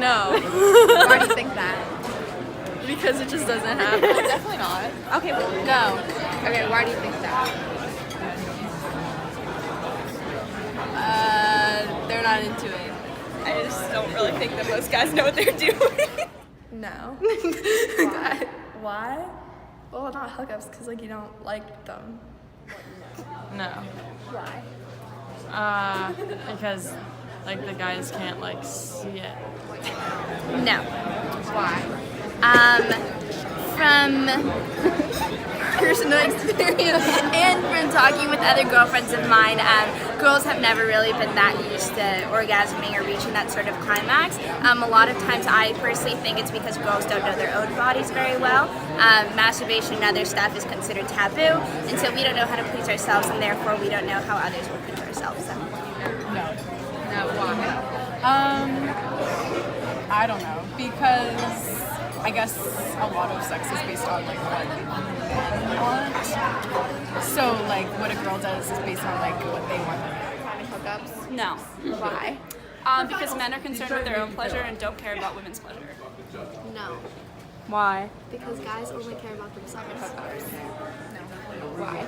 No. Why do you think that? Because it just doesn't happen. Definitely not. Okay, well, No. okay, why do you think that? They're not into it. I just don't really think that most guys know what they're doing. No. Why? Well, not hookups, because like you don't like them. No. Why? Because like the guys can't like see it. No. Why? From personal experience and from talking with other girlfriends of mine, girls have never really been that used to orgasming or reaching that sort of climax. A lot of times I personally think it's because girls don't know their own bodies very well. Masturbation and other stuff is considered taboo, and so we don't know how to please ourselves, and therefore we don't know how others will please ourselves. So. No, why? I don't know, because I guess a lot of sex is based on like what men want. So like what a girl does is based on like what they want. Having hookups? No. Why? Because men are concerned with their own pleasure and don't care about women's pleasure. No. Why? Because guys only care about themselves. Hookups? No. Why?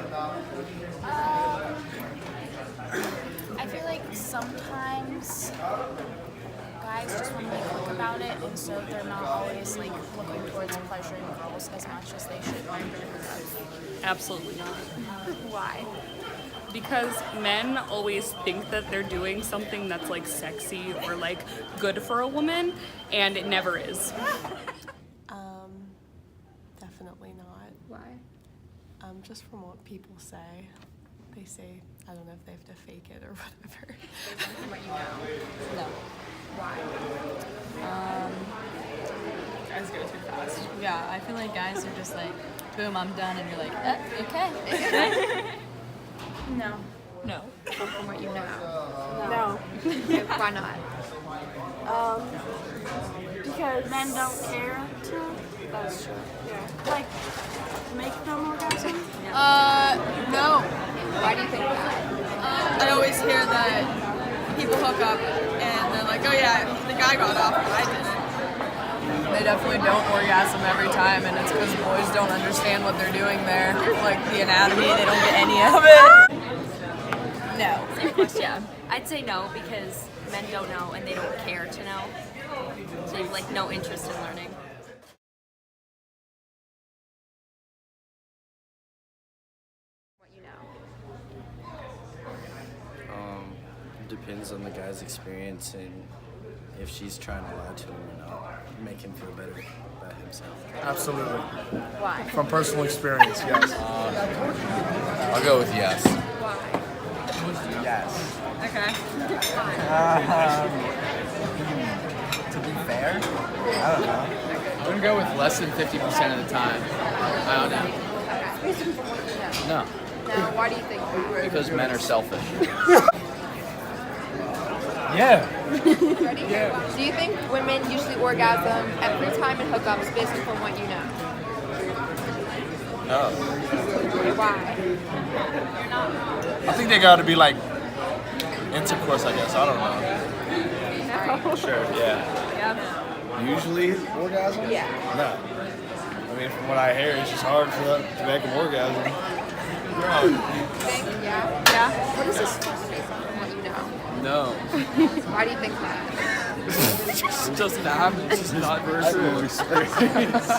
I feel like sometimes guys just want to like look about it, and so they're not always like looking towards pleasuring girls as much as they should. Absolutely not. Why? Because men always think that they're doing something that's like sexy or like good for a woman, and it never is. Definitely not. Why? Just from what people say. They say, I don't know if they have to fake it or whatever. From what you know? No. Why? Guys go too fast. Yeah, I feel like guys are just like, boom, I'm done, and you're like, okay. No. No. From what you know? No. Okay, why not? Because Men don't care to that's true. Yeah. like make them orgasm. No. Why do you think that? I always hear that people hook up and they're like, oh yeah, the guy got off, but I didn't. They definitely don't orgasm every time, and it's because boys don't understand what they're doing there. Like the anatomy, they don't get any of it. No. Yeah, I'd say no because men don't know and they don't care to know. So they have like no interest in learning. What you know? Depends on the guy's experience and if she's trying to lie to him or not. Make him feel better about himself. Absolutely. Why? From personal experience, yes. I'll go with yes. Why? Yes. Okay. To be fair, I don't know. I'm gonna go with less than 50% of the time. I don't know. Okay. From what you know? No, Now, why do you think that? because men are selfish. Yeah. Ready? Yeah. Do you think women usually orgasm every time in hookups based on what you know? No. Okay, why? I think they got to be like intercourse, I guess. I don't know. No. Sure, yeah. Usually orgasm? Yeah. No. I mean, from what I hear, it's just hard for them to make them orgasm. No. Think? Yeah. Yeah. What is this based on from what you know? No. Why do you think that? It doesn't happen. It's just not Personal experience.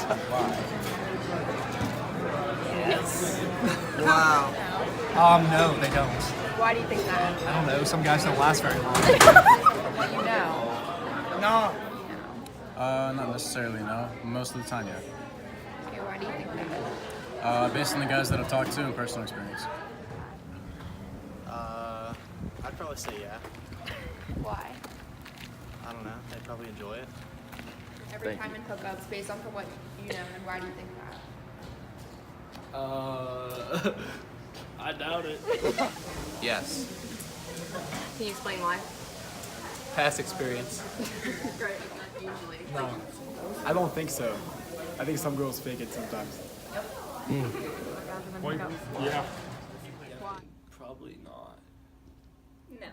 Wow. No, they don't. Why do you think that? I don't know. Some guys don't last very long. From what you know? No. Not necessarily, no. Most of the time, yeah. Okay, why do you think that? Based on the guys that I've talked to and personal experience. I'd probably say yeah. Why? I don't know. They'd probably enjoy it. Every time in hookups based on from what you know, and why do you think that? I doubt it. Yes. Can you explain why? Past experience. Right, not usually. No. I don't think so. I think some girls fake it sometimes. Yeah. Why? Probably not. No.